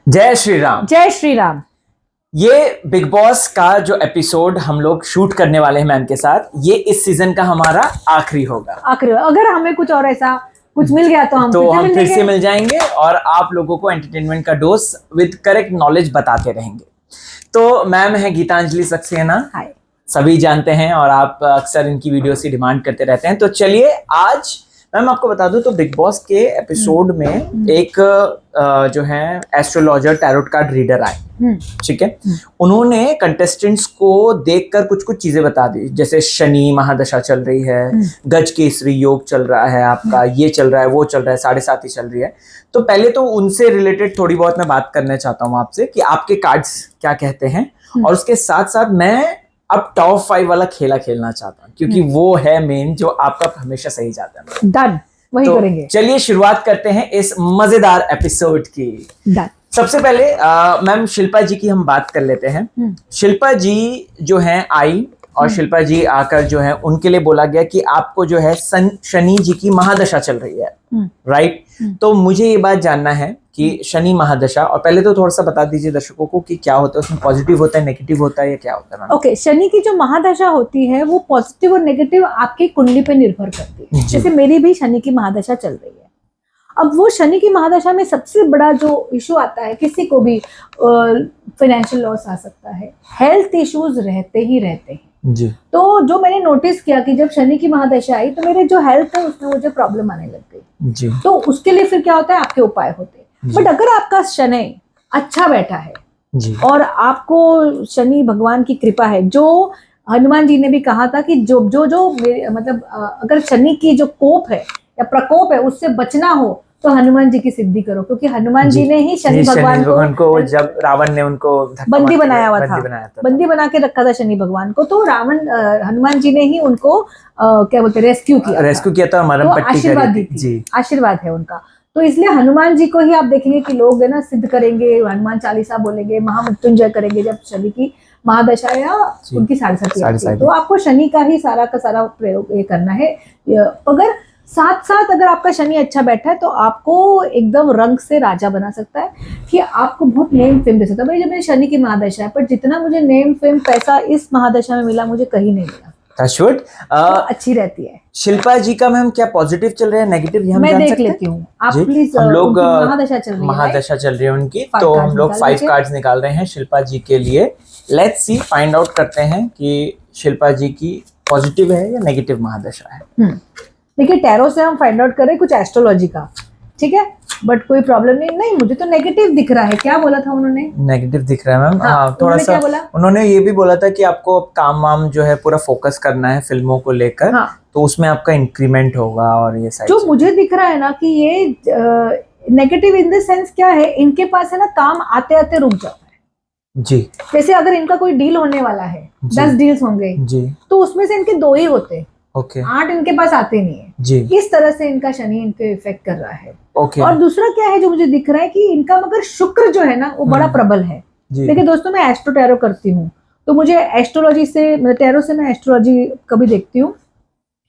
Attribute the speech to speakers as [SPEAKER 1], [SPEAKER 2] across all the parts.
[SPEAKER 1] जय श्री राम।
[SPEAKER 2] जय श्री राम।
[SPEAKER 1] ये बिग बॉस का जो एपिसोड हम लोग शूट करने वाले हैं मैम के साथ, ये इस सीजन का हमारा आखिरी होगा।
[SPEAKER 2] आखिरी, अगर हमें कुछ और ऐसा कुछ मिल गया तो हम
[SPEAKER 1] फिर से मिल जाएंगे और आप लोगों को एंटरटेनमेंट का डोज विद करेक्ट नॉलेज बताते रहेंगे। तो मैम है गीतांजलि सक्सेना,
[SPEAKER 2] हाय,
[SPEAKER 1] सभी जानते हैं और आप अक्सर इनकी वीडियो की डिमांड करते रहते हैं। तो चलिए आज मैम आपको बता दूं तो बिग बॉस के एपिसोड में एक जो है एस्ट्रोलॉजर टैरोट कार्ड रीडर आए, ठीक है। उन्होंने कंटेस्टेंट्स को देखकर कुछ कुछ चीजें बता दी, जैसे शनि महादशा चल रही है, गज केसरी योग चल रहा है आपका, ये चल रहा है, वो चल रहा है, 7.5 चल रही है। तो पहले तो उनसे रिलेटेड थोड़ी बहुत मैं बात करना चाहता हूँ आपसे कि आपके कार्ड्स क्या कहते हैं, और उसके साथ साथ मैं अब टॉप 5 वाला खेला खेलना चाहता हूँ क्योंकि वो है मेन जो आपका हमेशा सही जाता है।
[SPEAKER 2] डन, वही
[SPEAKER 1] तो
[SPEAKER 2] करेंगे।
[SPEAKER 1] चलिए शुरुआत करते हैं इस मजेदार एपिसोड की।
[SPEAKER 2] डन।
[SPEAKER 1] सबसे पहले मैम शिल्पा जी की हम बात कर लेते हैं। शिल्पा जी जो है आई और शिल्पा जी आकर जो है उनके लिए बोला गया कि आपको जो है शनि जी की महादशा चल रही है, राइट। तो मुझे ये बात जानना है कि शनि महादशा, और पहले तो थोड़ा सा बता दीजिए दर्शकों को कि क्या होता है उसमें, पॉजिटिव होता है, नेगेटिव होता है या क्या होता है?
[SPEAKER 2] ओके, शनि की जो महादशा होती है वो पॉजिटिव और नेगेटिव आपकी कुंडली पे निर्भर करती है। जैसे मेरी भी शनि की महादशा चल रही है। अब वो शनि की महादशा में सबसे बड़ा जो इशू आता है, किसी को भी फाइनेंशियल लॉस आ सकता है, हेल्थ इश्यूज रहते ही रहते हैं
[SPEAKER 1] जी।
[SPEAKER 2] तो जो मैंने नोटिस किया कि जब शनि की महादशा आई तो मेरे जो हेल्थ है उसमें मुझे प्रॉब्लम आने लग गई जी। तो उसके लिए फिर क्या होता है, आपके उपाय होते हैं। बट अगर आपका शनि अच्छा बैठा है जी, और आपको शनि भगवान की कृपा है, जो हनुमान जी ने भी कहा था कि जो जो जो मतलब अगर शनि की जो कोप है या प्रकोप है उससे बचना हो तो हनुमान जी की सिद्धि करो, क्योंकि हनुमान जी ने ही शनि भगवान को जब रावण ने उनको बंदी बनाया हुआ था, बंदी बना के रखा था शनि भगवान को, तो हनुमान जी ने ही उनको क्या बोलते रेस्क्यू किया था, आशीर्वाद दी थी, आशीर्वाद है उनका। तो इसलिए हनुमान जी को ही आप देखेंगे कि लोग है ना सिद्ध करेंगे, हनुमान चालीसा बोलेंगे, महामृत्युंजय करेंगे जब शनि की महादशा या उनकी 7.5। तो आपको शनि का ही सारा का सारा प्रयोग ये करना है। अगर साथ साथ अगर आपका शनि अच्छा बैठा है तो आपको एकदम रंग से राजा बना सकता है, कि आपको बहुत नेम फेम दे सकता है। भाई जब मेरी शनि की महादशा है, पर जितना मुझे नेम फेम पैसा इस महादशा में मिला मुझे कहीं नहीं मिला। तो अच्छी रहती है।
[SPEAKER 1] शिल्पा जी का मैम क्या पॉजिटिव चल रहा है, नेगेटिव हम
[SPEAKER 2] मैं देख लेती हूँ, आप प्लीज।
[SPEAKER 1] हम लोग
[SPEAKER 2] महादशा चल रही है
[SPEAKER 1] उनकी, तो हम लोग 5 कार्ड्स निकाल रहे हैं शिल्पा जी के लिए। लेट्स सी, फाइंड आउट करते हैं कि शिल्पा जी की पॉजिटिव है या नेगेटिव महादशा है।
[SPEAKER 2] देखिए, टैरो से हम फाइंड आउट करें कुछ एस्ट्रोलॉजी का, ठीक है, बट कोई प्रॉब्लम नहीं, मुझे तो नेगेटिव दिख रहा है। क्या बोला था उन्होंने? नेगेटिव दिख रहा है मैम। हाँ, थोड़ा सा उन्होंने ये भी बोला था कि आपको काम वाम जो है पूरा फोकस करना है फिल्मों को लेकर, तो उसमें आपका इंक्रीमेंट होगा। और ये सारी जो मुझे दिख रहा है ना कि ये नेगेटिव इन द सेंस क्या है, इनके पास है ना काम आते आते रुक जाता है जी। जैसे अगर इनका कोई डील होने वाला है, 10 डील्स होंगे जी, तो उसमें से इनके 2 ही होते हैं, 8 इनके पास आते नहीं है जी। इस तरह से इनका शनि इनके इफेक्ट कर रहा है। और दूसरा क्या है जो मुझे दिख रहा है कि इनका मगर शुक्र जो है ना वो बड़ा प्रबल है। देखिए दोस्तों, मैं एस्ट्रो टैरो करती हूँ, तो मुझे एस्ट्रोलॉजी से, टैरो से मैं एस्ट्रोलॉजी कभी देखती हूँ,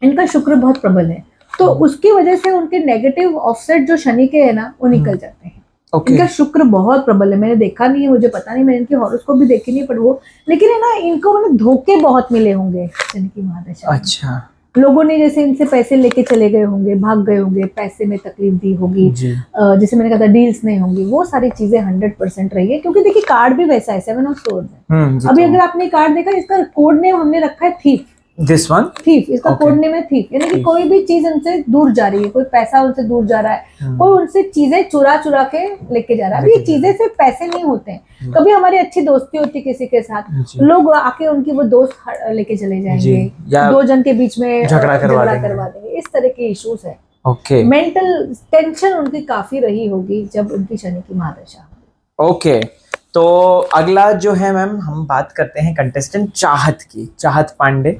[SPEAKER 2] इनका शुक्र बहुत प्रबल है, तो उसकी वजह से उनके नेगेटिव ऑफसेट जो शनि के है ना वो निकल जाते हैं। इनका शुक्र बहुत प्रबल है। मैंने देखा नहीं है, मुझे पता नहीं, मैंने इनकी हॉरोस्कोप भी देखी नहीं, पर वो लेकिन है ना इनको मतलब धोखे बहुत मिले होंगे शनि की महादशा। अच्छा, लोगों ने जैसे इनसे पैसे लेके चले गए होंगे, भाग गए होंगे, पैसे में तकलीफ दी होगी, जैसे मैंने कहा था डील्स नहीं होंगी, वो सारी चीजें 100% रही है। क्योंकि देखिए कार्ड भी वैसा है, 7 ऑफ सोर्ड है। अभी अगर आपने कार्ड देखा, इसका कोड नेम हमने रखा है थीफ। दिस वन थीफ, इसका कोड नेम है थीफ, यानी कि कोई भी चीज उनसे दूर जा रही है, कोई पैसा उनसे दूर जा रहा है, कोई उनसे चीजें चुरा के लेके जा रहा है। अब ये चीजें सिर्फ पैसे नहीं होते हैं, कभी हमारी अच्छी दोस्ती होती किसी के साथ, लोग आके उनकी वो दोस्त लेके चले जाएंगे, 2 जन के बीच में झगड़ा करवा देंगे, इस तरह के इश्यूज है। मेंटल टेंशन उनकी काफी रही होगी जब उनकी शनि की महादशा। तो अगला जो है मैम, हम बात करते हैं कंटेस्टेंट चाहत की, चाहत पांडे,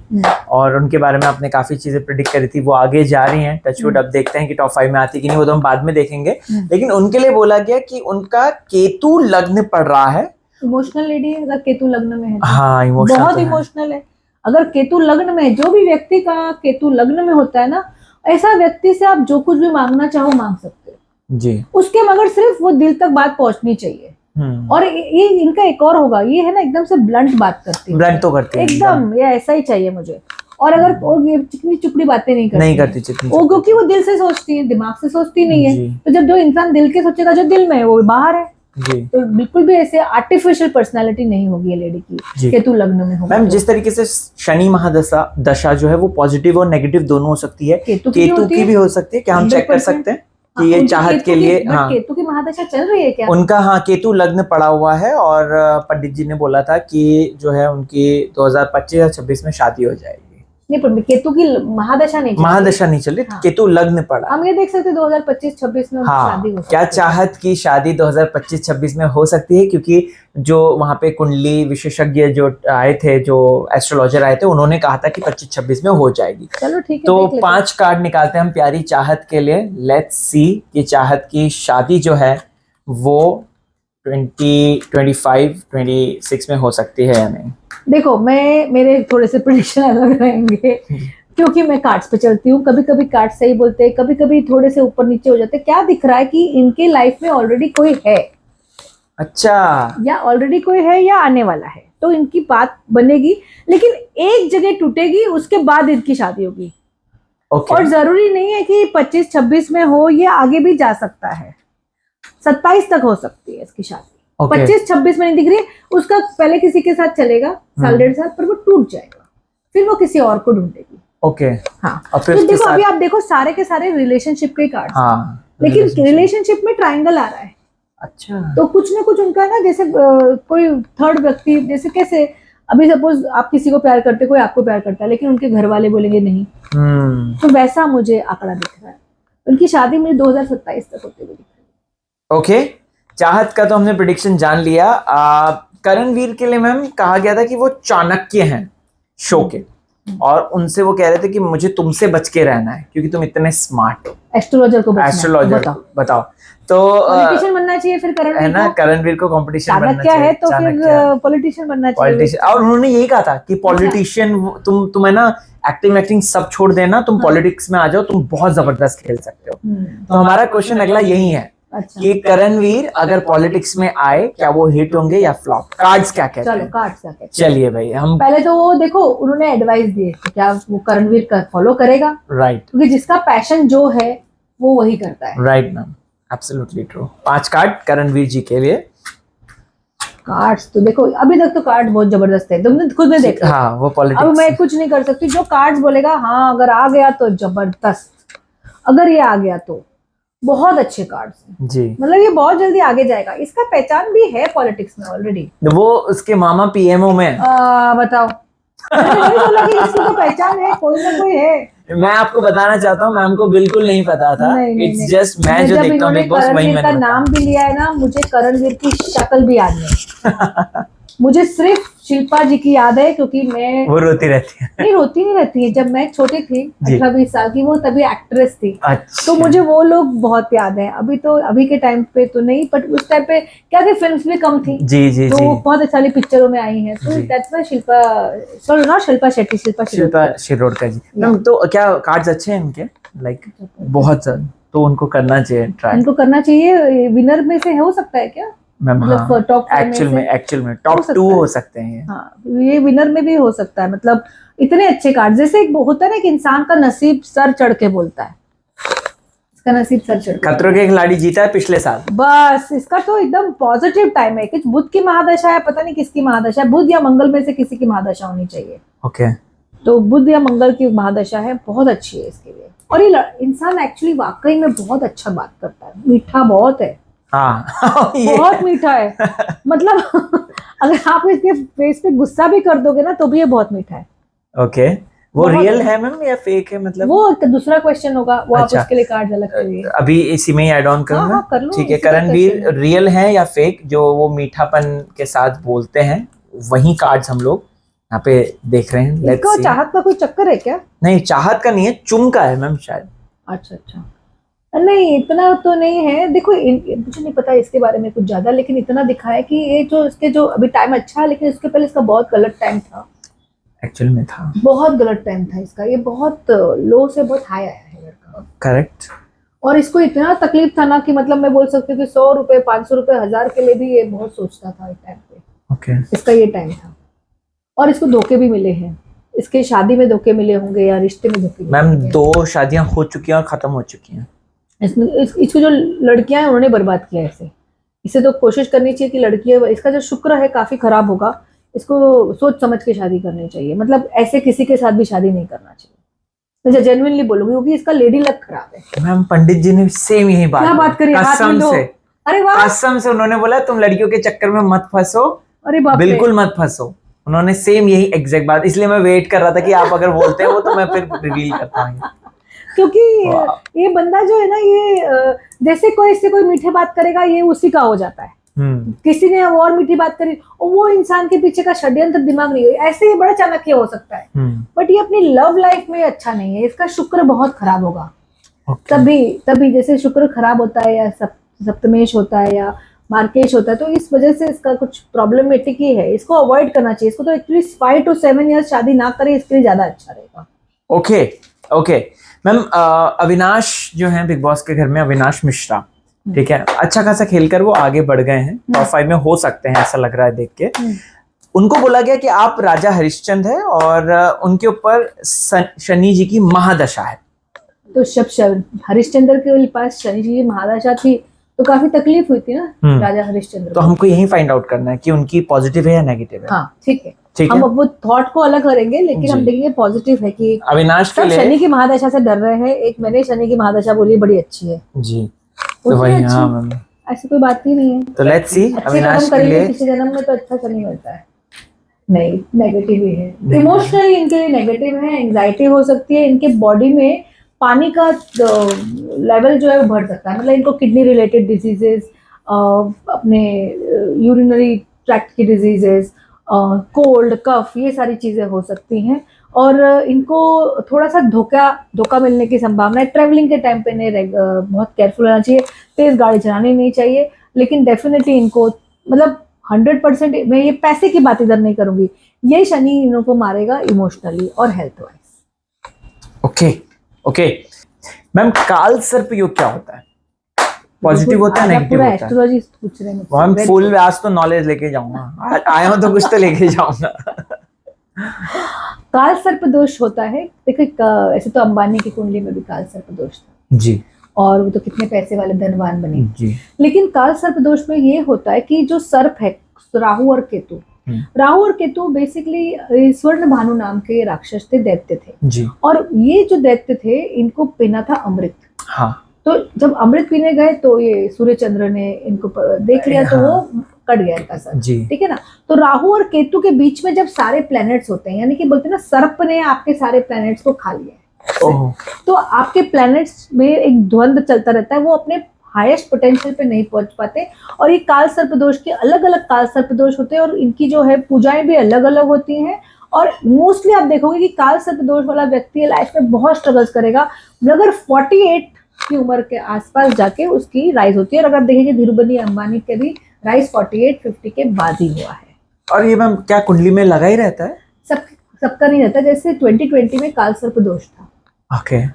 [SPEAKER 2] और उनके बारे में आपने काफी चीजें प्रेडिक्ट करी थी, वो आगे जा रही हैं टचवुड। अब देखते हैं कि टॉप 5 में आती कि नहीं, वो तो हम बाद में देखेंगे। लेकिन उनके लिए बोला गया कि उनका केतु लग्न पड़ रहा है। इमोशनल लेडी है, अगर केतु लग्न में है तो। हाँ, इमोशनल, बहुत इमोशनल है। अगर केतु लग्न में, जो भी व्यक्ति का केतु लग्न में होता है ना, ऐसा व्यक्ति से आप जो कुछ भी मांगना चाहो मांग सकते हो जी। उसके मगर सिर्फ वो दिल तक बात पहुंचनी चाहिए। और ये इनका एक और होगा, ये है ना एकदम से ब्लंट बात करती है,
[SPEAKER 1] ब्लंट तो करती है
[SPEAKER 2] एकदम, ये ऐसा ही चाहिए मुझे। और अगर वो ये चिकनी चुपड़ी बातें नहीं करती
[SPEAKER 1] चिकनी
[SPEAKER 2] वो, क्योंकि वो दिल से सोचती है, दिमाग से सोचती नहीं है। तो जब जो इंसान दिल के सोचेगा, जो दिल में है वो बाहर है
[SPEAKER 1] जी।
[SPEAKER 2] तो बिल्कुल भी ऐसे आर्टिफिशियल पर्सनालिटी नहीं होगी ये लेडी की, केतु लग्न में होगा।
[SPEAKER 1] मैम जिस तरीके से शनि महादशा जो है वो पॉजिटिव और नेगेटिव दोनों हो सकती है, केतु की भी हो सकती है, क्या हम चेक कर सकते हैं कि ये चाहत के लिए? हाँ,
[SPEAKER 2] केतु की महादशा चल रही है क्या
[SPEAKER 1] उनका? हाँ, केतु लग्न पड़ा हुआ है और पंडित जी ने बोला था कि जो है उनकी 2025 या 26 में शादी हो जाएगी।
[SPEAKER 2] नहीं, पर केतु की महादशा नहीं
[SPEAKER 1] चल रही, केतु लग्न पड़ा।
[SPEAKER 2] हम ये देख सकते 2025-26 में शादी हो सकती है।
[SPEAKER 1] क्या चाहत की शादी 2025-26 में हो सकती है? क्योंकि जो वहां पे कुंडली विशेषज्ञ जो आए थे, जो एस्ट्रोलॉजर आए थे, उन्होंने कहा था कि 25-26 में हो जाएगी।
[SPEAKER 2] चलो ठीक है,
[SPEAKER 1] तो 5 कार्ड निकालते हैं हम प्यारी चाहत के लिए। लेट्स सी कि चाहत की शादी जो है वो 2025-26 में हो सकती है या नहीं।
[SPEAKER 2] देखो, मेरे थोड़े से प्रेडिक्शन अलग रहेंगे क्योंकि मैं कार्ड्स पे चलती हूँ। कभी कभी कार्ड सही बोलते हैं, कभी कभी थोड़े से ऊपर नीचे हो जाते हैं। क्या दिख रहा है कि इनके लाइफ में ऑलरेडी कोई है। अच्छा, या ऑलरेडी कोई है या आने वाला है, तो इनकी बात बनेगी, लेकिन एक जगह टूटेगी, उसके बाद इनकी शादी होगी। और जरूरी नहीं है कि 25-26 में हो, ये आगे भी जा सकता है, 27 तक हो सकती है इसकी शादी। 25-26 में नहीं दिख रही है, उसका पहले किसी के साथ चलेगा साल 1.5 साल, पर वो टूट जाएगा, फिर वो किसी और को ढूंढेगी। हाँ, तो देखो अभी आप देखो सारे के सारे रिलेशनशिप के कार्ड, लेकिन रिलेशनशिप में ट्रायंगल आ रहा है। अच्छा, तो कुछ ना कुछ उनका ना, जैसे कोई थर्ड व्यक्ति, जैसे कैसे अभी सपोज आप किसी को प्यार करते, कोई आपको प्यार करता है, लेकिन उनके घर वाले बोलेंगे नहीं, तो वैसा मुझे आंकड़ा दिख रहा है। उनकी शादी मुझे 2027 तक होती हुई दिख रही है।
[SPEAKER 1] ओके, चाहत का तो हमने प्रेडिक्शन जान लिया। करणवीर के लिए मैम कहा गया था कि वो चाणक्य हैं शो के, और उनसे वो कह रहे थे कि मुझे तुमसे बच के रहना है क्योंकि तुम इतने स्मार्ट हो। एस्ट्रोलॉजर बताओ, तो
[SPEAKER 2] पॉलिटिशियन बनना चाहिए फिर करणवीर, है ना?
[SPEAKER 1] करणवीर को कंपटीशन बनना
[SPEAKER 2] चाहिए, है तो फिर पॉलिटिशियन बनना चाहिए।
[SPEAKER 1] और उन्होंने यही कहा था कि पॉलिटिशियन तुम है ना, एक्टिंग सब छोड़ देना, तुम पॉलिटिक्स में आ जाओ, तुम बहुत जबरदस्त खेल सकते हो। तो हमारा क्वेश्चन अगला यही है कि करणवीर अगर पॉलिटिक्स में आए, क्या वो हिट होंगे या फ्लॉप? कार्ड्स क्या कहते हैं?
[SPEAKER 2] चलो कार्ड्स क्या कहते हैं,
[SPEAKER 1] चलिए भाई हम
[SPEAKER 2] पहले तो वो देखो, उन्होंने एडवाइस दिए तो क्या वो करणवीर का फॉलो करेगा?
[SPEAKER 1] राइट,
[SPEAKER 2] क्योंकि जिसका पैशन जो है वो वही करता है।
[SPEAKER 1] Right ma'am, absolutely true. 5 card Karanveer ji के लिए।
[SPEAKER 2] कार्ड्स तो देखो, अभी तक तो कार्ड बहुत जबरदस्त है, तुमने खुद में देखा।
[SPEAKER 1] हाँ, वो पॉलिटिक्स,
[SPEAKER 2] अब मैं कुछ नहीं कर सकती, जो कार्ड्स बोलेगा हाँ अगर आ गया तो जबरदस्त, अगर ये आ गया तो बहुत अच्छे कार्ड्स हैं जी, मतलब ये बहुत जल्दी आगे जाएगा। इसका पहचान भी है पॉलिटिक्स में ऑलरेडी,
[SPEAKER 1] वो उसके मामा पीएमओ में।
[SPEAKER 2] बताओ, मैंने बोला कि इसकी तो पहचान है, कोई ना कोई है।
[SPEAKER 1] मैं आपको बताना चाहता हूँ, मैम को बिल्कुल नहीं पता था। इट्स जस्ट मैं जो देखता हूँ बिग बॉस वही मैंने
[SPEAKER 2] नाम भी लिया है ना, मुझे करणवीर की शक्ल भी याद नहीं। मुझे सिर्फ शिल्पा जी की याद है, क्योंकि मैं,
[SPEAKER 1] वो रोती रहती है।
[SPEAKER 2] नहीं रोती नहीं रहती है, जब मैं छोटी थी 18-20 साल की, वो तभी एक्ट्रेस थी।
[SPEAKER 1] अच्छा।
[SPEAKER 2] तो मुझे वो लोग बहुत याद है। अभी के टाइम पे तो नहीं, बट उस टाइम पे क्या थे, फिल्म्स भी कम थी
[SPEAKER 1] जी,
[SPEAKER 2] तो बहुत सारी पिक्चरों में आई है। तो that's why Shilpa
[SPEAKER 1] Shirodkar ji. Ma'am तो क्या कार्ड्स अच्छे हैं इनके? लाइक बहुत ज्यादा, तो उनको करना चाहिए ट्राई,
[SPEAKER 2] उनको करना चाहिए। विनर में से हो सकता है क्या
[SPEAKER 1] मैम? हाँ, टॉप एक्चुअल में टॉप 2 हो सकते हैं।
[SPEAKER 2] हाँ, ये विनर में भी हो सकता है। मतलब इतने अच्छे कार्ड, जैसे एक होता है ना कि इंसान का नसीब सर चढ़ के बोलता है, इसका नसीब सर चढ़,
[SPEAKER 1] खतरों के खिलाड़ी जीता है पिछले साल।
[SPEAKER 2] बस इसका तो एकदम पॉजिटिव टाइम है। कुछ बुध की महादशा है, पता नहीं किसकी महादशा है, बुध या मंगल में से किसी की महादशा होनी चाहिए।
[SPEAKER 1] ओके,
[SPEAKER 2] तो बुध या मंगल की महादशा है, बहुत अच्छी है इसके लिए। और ये इंसान एक्चुअली वाकई में बहुत अच्छा बात करता है, मीठा बहुत है।
[SPEAKER 1] हाँ,
[SPEAKER 2] बहुत मीठा है। मतलब अगर आप इसके फेस पे गुस्सा भी कर दोगे ना, तो भी ये बहुत मीठा है।
[SPEAKER 1] ओके, वो रियल है मैम या फेक है? मतलब
[SPEAKER 2] वो दूसरा क्वेश्चन होगा, वो अच्छा, आप उसके लिए कार्ड अलग करिए।
[SPEAKER 1] अभी इसी में ही ऐड ऑन करूँ?
[SPEAKER 2] हाँ, कर लो।
[SPEAKER 1] ठीक है, करणवीर रियल है या फेक? जो वो मीठापन के साथ बोलते हैं, वही कार्ड्स हम लोग यहाँ पे देख रहे हैं।
[SPEAKER 2] इसको चाहत का कोई चक्कर है क्या?
[SPEAKER 1] नहीं, चाहत का नहीं है, चुम का है मैम शायद।
[SPEAKER 2] अच्छा, नहीं इतना तो नहीं है। देखो मुझे नहीं पता इसके बारे में कुछ ज्यादा, लेकिन इतना दिखा है कि ये जो इसके जो अभी टाइम अच्छा है, लेकिन इसके पहले इसका बहुत गलत टाइम था।
[SPEAKER 1] एक्चुअल में था,
[SPEAKER 2] बहुत गलत टाइम था इसका। ये बहुत लो से बहुत हाई आया है लड़का।
[SPEAKER 1] करेक्ट।
[SPEAKER 2] और इसको इतना तकलीफ था ना कि मतलब मैं बोल सकती हूँ कि 100 रुपए, 500 रुपए, 1000 के लिए भी ये बहुत सोचता था एक टाइम पे।
[SPEAKER 1] ओके।
[SPEAKER 2] इसका ये टाइम था। और इसको धोखे भी मिले हैं, इसके शादी में धोखे मिले होंगे या रिश्ते में धोखे मिले
[SPEAKER 1] मैम
[SPEAKER 2] होंगे।
[SPEAKER 1] 2 शादियां हो चुकी हैं और खत्म हो चुकी हैं।
[SPEAKER 2] इसको जो लड़कियां हैं उन्होंने बर्बाद किया है इसे तो कोशिश करनी चाहिए कि लड़कियां, इसका जो शुक्र है काफी खराब होगा, इसको सोच समझ के शादी करनी चाहिए। मतलब ऐसे किसी के साथ भी शादी नहीं करना चाहिए, मैं जेन्युइनली बोलूंगी, क्योंकि इसका लेडी लक खराब है।
[SPEAKER 1] मैम पंडित जी ने सेम यही बात,
[SPEAKER 2] क्या बात करी, हाथ में
[SPEAKER 1] कसम
[SPEAKER 2] दो।
[SPEAKER 1] से,
[SPEAKER 2] अरे वाह,
[SPEAKER 1] कसम से उन्होंने बोला तुम लड़कियों के चक्कर में मत फंसो,
[SPEAKER 2] अरे बाप रे।
[SPEAKER 1] बिल्कुल मत फंसो। उन्होंने सेम यही एग्जैक्ट बात, इसलिए मैं वेट कर रहा था कि आप अगर बोलते हैं वो तो मैं फिर रिवील करता हूँ।
[SPEAKER 2] क्योंकि ये बंदा जो है ना, ये जैसे कोई इससे कोई मीठे बात करेगा ये उसी का हो जाता है। किसी ने और मीठी बात करी और वो इंसान के पीछे का षड्यंत्र दिमाग नहीं हुई, ऐसे ये बड़ा चाणक्य हो सकता है। बट ये अपनी लव लाइफ में अच्छा नहीं है, इसका शुक्र बहुत खराब होगा। तभी जैसे शुक्र खराब होता है या सप्तमेश होता है या मार्केश होता है, तो इस वजह से इसका कुछ प्रॉब्लमेटिक ही है। इसको अवॉइड करना चाहिए, इसको तो एटलीस्ट 5 to 7 years शादी ना करे, इसके लिए ज्यादा अच्छा रहेगा।
[SPEAKER 1] ओके मैम, अविनाश जो है बिग बॉस के घर में, अविनाश मिश्रा, ठीक है, अच्छा खासा खेलकर वो आगे बढ़ गए हैं, टॉप 5 में हो सकते हैं, ऐसा लग रहा है देख के। उनको बोला गया कि आप राजा हरिश्चंद्र है और उनके ऊपर शनि जी की महादशा है।
[SPEAKER 2] तो जब हरिश्चंद्र के पास शनि जी की महादशा थी तो काफी तकलीफ हुई थी ना राजा हरिश्चंद्र।
[SPEAKER 1] तो हमको यही फाइंड आउट करना है कि उनकी पॉजिटिव है या नेगेटिव है।
[SPEAKER 2] हाँ ठीक है, हम अब वो थॉट को अलग करेंगे, लेकिन हम देखेंगे पॉजिटिव है कि
[SPEAKER 1] अविनाश के लिए
[SPEAKER 2] शनि की महादशा से डर रहे हैं। एक मैंने शनि की महादशा बोली बड़ी अच्छी है
[SPEAKER 1] जी, तो वही, हाँ मैम,
[SPEAKER 2] ऐसी कोई बात ही नहीं है।
[SPEAKER 1] तो लेट्स सी अविनाश के लिए
[SPEAKER 2] पिछले जन्म में तो अच्छा शनि होता है, नहीं नेगेटिव ही है। इमोशनली इनके लिए नेगेटिव है, एंजाइटी हो सकती है, इनके बॉडी में पानी का लेवल जो है वो बढ़ सकता है। मतलब इनको किडनी रिलेटेड डिजीजेस, अपने यूरिनरी ट्रैक्ट की डिजीजेस, कोल्ड कफ, ये सारी चीजें हो सकती हैं। और इनको थोड़ा सा धोखा मिलने की संभावना है। ट्रैवलिंग के टाइम पे इन्हें बहुत केयरफुल रहना चाहिए, तेज गाड़ी चलानी नहीं चाहिए। लेकिन डेफिनेटली इनको मतलब 100% मैं ये पैसे की बात इधर नहीं करूंगी, ये शनि इन्हों को मारेगा इमोशनली और हेल्थ वाइज।
[SPEAKER 1] ओके मैम, काल सर्प योग क्या होता है? पॉजिटिव होता है, नेगेटिव होता है?
[SPEAKER 2] एस्ट्रोलॉजी पूछ रहे हैं
[SPEAKER 1] हम फुल आज तो नॉलेज लेके जाऊंगा, आया हूं तो कुछ तो लेके जाऊंगा।
[SPEAKER 2] काल सर्प दोष होता है, देखो ऐसे तो अंबानी की कुंडली में भी काल सर्प दोष था
[SPEAKER 1] जी, और
[SPEAKER 2] वो तो कितने पैसे वाले धनवान बने
[SPEAKER 1] जी।
[SPEAKER 2] लेकिन काल सर्प दोष में ये होता है कि जो सर्प है, राहु और केतु बेसिकली स्वर्ण भानु नाम के राक्षस थे, दैत्य थे
[SPEAKER 1] जी।
[SPEAKER 2] और ये जो दैत्य थे इनको पीना था अमृत।
[SPEAKER 1] हाँ।
[SPEAKER 2] तो जब अमृत पीने गए तो ये सूर्य चंद्र ने इनको देख लिया, तो वो कट गया इनका सर, ठीक है ना। तो राहु और केतु के बीच में जब सारे प्लैनेट्स होते हैं, यानी कि बोलते हैं ना सर्प ने आपके सारे प्लैनेट्स को खा लिया, तो आपके प्लैनेट्स में एक द्वंद्व चलता रहता है, वो अपने हाईएस्ट पोटेंशियल पे नहीं पहुंच पाते। और ये काल सर्प दोष के अलग अलग काल सर्प दोष होते हैं और इनकी जो है पूजाएं भी अलग अलग होती हैं। और मोस्टली आप देखोगे कि काल सर्प दोष वाला व्यक्ति लाइफ में बहुत स्ट्रगल्स करेगा, मगर 48 की उम्र के आसपास जाके उसकी राइज होती है। और अगर आप देखेंगे धीरूभाई अंबानी के भी राइज 48-50 के बाद ही हुआ है। और
[SPEAKER 1] ये मैम क्या कुंडली में लगा ही रहता है?
[SPEAKER 2] सबका नहीं रहता। जैसे 2020 में काल सर्प दोष था,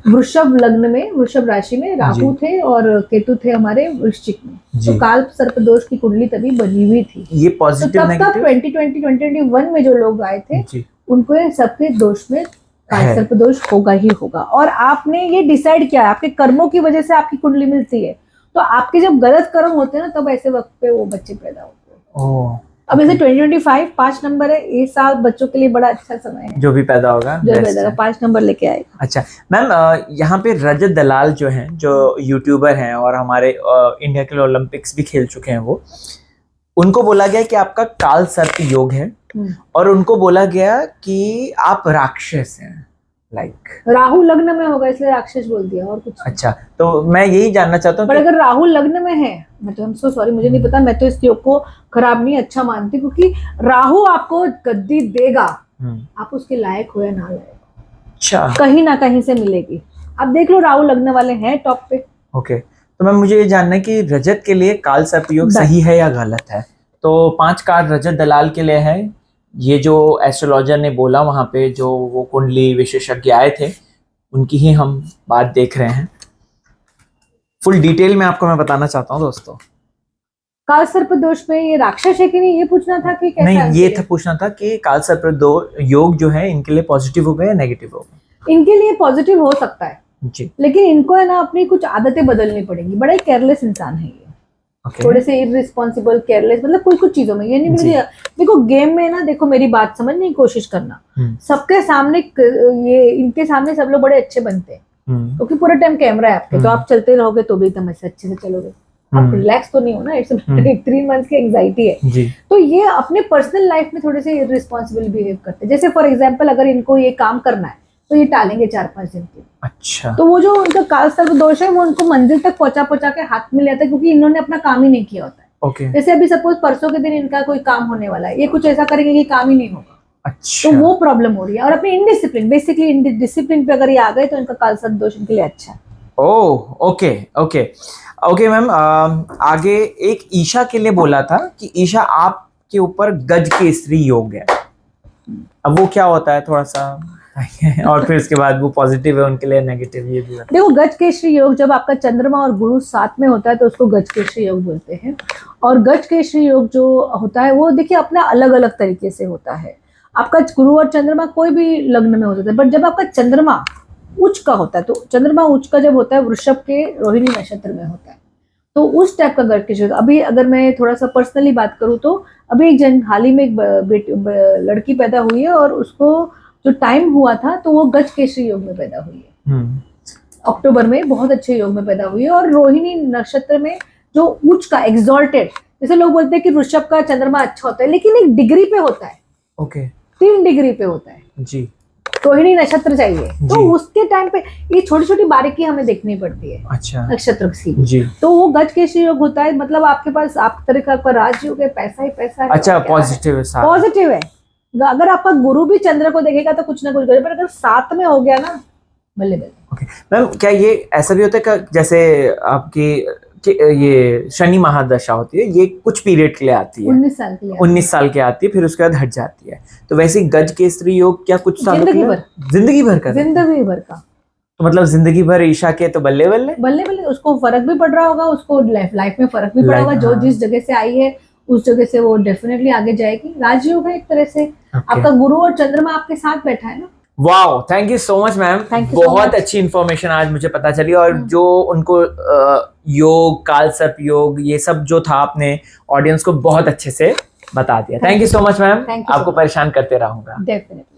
[SPEAKER 2] वृषभ लग्न में, वृषभ राशि में राहु थे और केतु थे हमारे वृश्चिक में, तो काल सर्प दोष की कुंडली तभी बनी हुई थी।
[SPEAKER 1] ये पॉजिटिव
[SPEAKER 2] तो तब 2020-2021 में जो लोग आए थे उनको सबके दोष में काल सर्प दोष होगा ही होगा। और आपने ये डिसाइड किया, आपके कर्मों की वजह से आपकी कुंडली मिलती है, तो आपके जब गलत कर्म होते हैं ना तब ऐसे वक्त पे वो बच्चे पैदा होते हैं। अब जैसे 2025 5 नंबर है, ये साल बच्चों के लिए बड़ा अच्छा समय है,
[SPEAKER 1] जो भी पैदा होगा
[SPEAKER 2] 5 नंबर लेके आएगा।
[SPEAKER 1] अच्छा मैम, यहाँ पे रजत दलाल जो हैं, जो यूट्यूबर हैं और हमारे इंडिया के लिए ओलंपिक्स भी खेल चुके हैं, वो उनको बोला गया कि आपका काल सर्प योग है और उनको बोला गया कि आप राक्षस हैं,
[SPEAKER 2] राहु लग्न में होगा इसलिए राक्षस बोल दिया, और कुछ।
[SPEAKER 1] अच्छा, तो मैं यही जानना चाहता हूँ,
[SPEAKER 2] पर अगर राहु लग्न में है, मतलब सो सॉरी, मुझे नहीं पता, मैं तो इस योग को खराब नहीं अच्छा मानती, क्योंकि राहु आपको गद्दी देगा, आप उसके लायक हो या ना लायक, अच्छा, कहीं ना कहीं से मिलेगी। आप देख लो राहु लग्न वाले हैं टॉप पे।
[SPEAKER 1] ओके, तो मैम मुझे ये जानना है कि रजत के लिए काल सर्प योग सही है या गलत है? तो 5 कार्ड रजत दलाल के लिए है, ये जो एस्ट्रोलॉजर ने बोला वहां पे, जो वो कुंडली विशेषज्ञ आए थे, उनकी ही हम बात देख रहे हैं। फुल डिटेल में आपको मैं बताना चाहता हूँ दोस्तों।
[SPEAKER 2] काल सर्प दोष में ये राक्षस है कि नहीं, ये पूछना था कि कैसा?
[SPEAKER 1] नहीं, ये था पूछना था कि काल सर्प योग जो है इनके लिए पॉजिटिव होगा या नेगेटिव होगा।
[SPEAKER 2] इनके लिए पॉजिटिव हो सकता है
[SPEAKER 1] जी,
[SPEAKER 2] लेकिन इनको है ना अपनी कुछ आदतें बदलनी पड़ेंगी। बड़ा ही केयरलेस इंसान है ये, थोड़े से इररिस्पॉन्सिबल, केयरलेस, मतलब कुछ कुछ चीजों में। ये नहीं मुझे देखो गेम में ना, देखो मेरी बात समझने की कोशिश करना। सबके सामने ये इनके सामने सब लोग बड़े अच्छे बनते हैं क्योंकि पूरा टाइम कैमरा है आपके, तो आप चलते रहोगे तो भी एकदम ऐसे अच्छे से चलोगे, आप रिलैक्स तो नहीं हो ना। इट्स 3 मंथ्स की एंजाइटी है
[SPEAKER 1] जी।
[SPEAKER 2] तो ये अपने पर्सनल लाइफ में थोड़े से इररिस्पॉन्सिबल बिहेव करते हैं। जैसे फॉर एग्जांपल अगर इनको ये काम करना है तो ये टालेंगे 4-5 दिन के।
[SPEAKER 1] अच्छा,
[SPEAKER 2] तो वो जो उनका काल सर्प दोष है वो उनको मंजिल तक पहुंचा के हाथ में ले आता है क्योंकि इन्होंने अपना काम ही नहीं किया होता है।
[SPEAKER 1] ओके।
[SPEAKER 2] जैसे अभी सपोज परसों के दिन इनका कोई काम होने वाला है, ये कुछ ऐसा करेंगे कि काम ही नहीं होगा।
[SPEAKER 1] अच्छा,
[SPEAKER 2] तो वो प्रॉब्लम हो रही है। और अपनी इनडिसिप्लिन, बेसिकली इनडिसिप्लिन पे अगर ये आ गए तो इनका काल सर्प दोष इनके लिए अच्छा है।
[SPEAKER 1] ओह, ओके ओके ओके मैम। आगे एक ईशा के लिए बोला था कि ईशा आपके ऊपर गज केसरी योग है। अब वो क्या होता है थोड़ा सा और फिर उसके बाद वो पॉजिटिव है उनके लिए, नेगेटिव, ये भी
[SPEAKER 2] देखो गज केसरी योग जब आपका चंद्रमा और गुरु साथ में होता है तो उसको गज केसरी योग बोलते हैं। और गज केसरी योग जो होता है वो देखिए अपना अलग अलग तरीके से होता है। आपका गुरु और चंद्रमा कोई भी लग्न में हो जाता है, बट जब आपका चंद्रमा उच्च का होता है, तो चंद्रमा उच्च का जब होता है वृषभ के रोहिणी नक्षत्र में होता है, तो उस टाइप का गज केसरी। अभी अगर मैं थोड़ा सा पर्सनली बात करूँ तो अभी एक हाल ही में एक लड़की पैदा हुई है और उसको जो टाइम हुआ था तो वो गज केसरी योग में पैदा हुई है। अक्टूबर में बहुत अच्छे योग में पैदा हुई है। और रोहिणी नक्षत्र में जो उच्च का एक्सॉल्टेड, जैसे लोग बोलते हैं कि वृषभ का चंद्रमा अच्छा होता है लेकिन एक डिग्री पे होता है।
[SPEAKER 1] ओके।
[SPEAKER 2] 3 डिग्री पे होता है
[SPEAKER 1] जी।
[SPEAKER 2] रोहिणी नक्षत्र चाहिए तो उसके टाइम पे ये छोटी छोटी बारीकी हमें देखनी पड़ती है।
[SPEAKER 1] अच्छा,
[SPEAKER 2] नक्षत्र की
[SPEAKER 1] जी।
[SPEAKER 2] तो वो गज केसरी योग होता है, मतलब आपके पास आप तरह का राजयोग है, पैसा ही पैसा है।
[SPEAKER 1] अच्छा, पॉजिटिव है,
[SPEAKER 2] पॉजिटिव है। अगर आपका गुरु भी चंद्र को देखेगा तो कुछ ना कुछ करेगा, पर अगर साथ में हो गया ना, बल्ले बल्ले।
[SPEAKER 1] ओके मैम, क्या ये ऐसा भी होता है कि जैसे आपकी ये शनि महादशा होती है, ये कुछ पीरियड के लिए आती है,
[SPEAKER 2] 19 साल के लिए,
[SPEAKER 1] 19 साल के आती है, फिर उसके बाद हट जाती है, तो वैसे ही गज केसरी योग क्या कुछ सालों
[SPEAKER 2] जिंदगी भर,
[SPEAKER 1] जिंदगी भर का,
[SPEAKER 2] जिंदगी भर का,
[SPEAKER 1] तो मतलब जिंदगी भर ईशा के तो बल्ले बल्ले
[SPEAKER 2] बल्ले बल्ले। उसको फर्क भी पड़ रहा होगा, उसको लाइफ में फर्क भी पड़ा होगा। जो जिस जगह से आई है उस जगह से वो डेफिनेटली आगे जाएगी। राजयोग है एक तरह से। आपका गुरु और चंद्रमा आपके साथ बैठा है ना।
[SPEAKER 1] Wow, thank you so much ma'am, बहुत अच्छी इन्फॉर्मेशन आज मुझे पता चली। और जो उनको योग, काल सर्प योग, ये सब जो था आपने ऑडियंस को बहुत अच्छे से बता दिया। Thank you so much ma'am, आपको परेशान करते रहूंगा।
[SPEAKER 2] डेफिनेटली।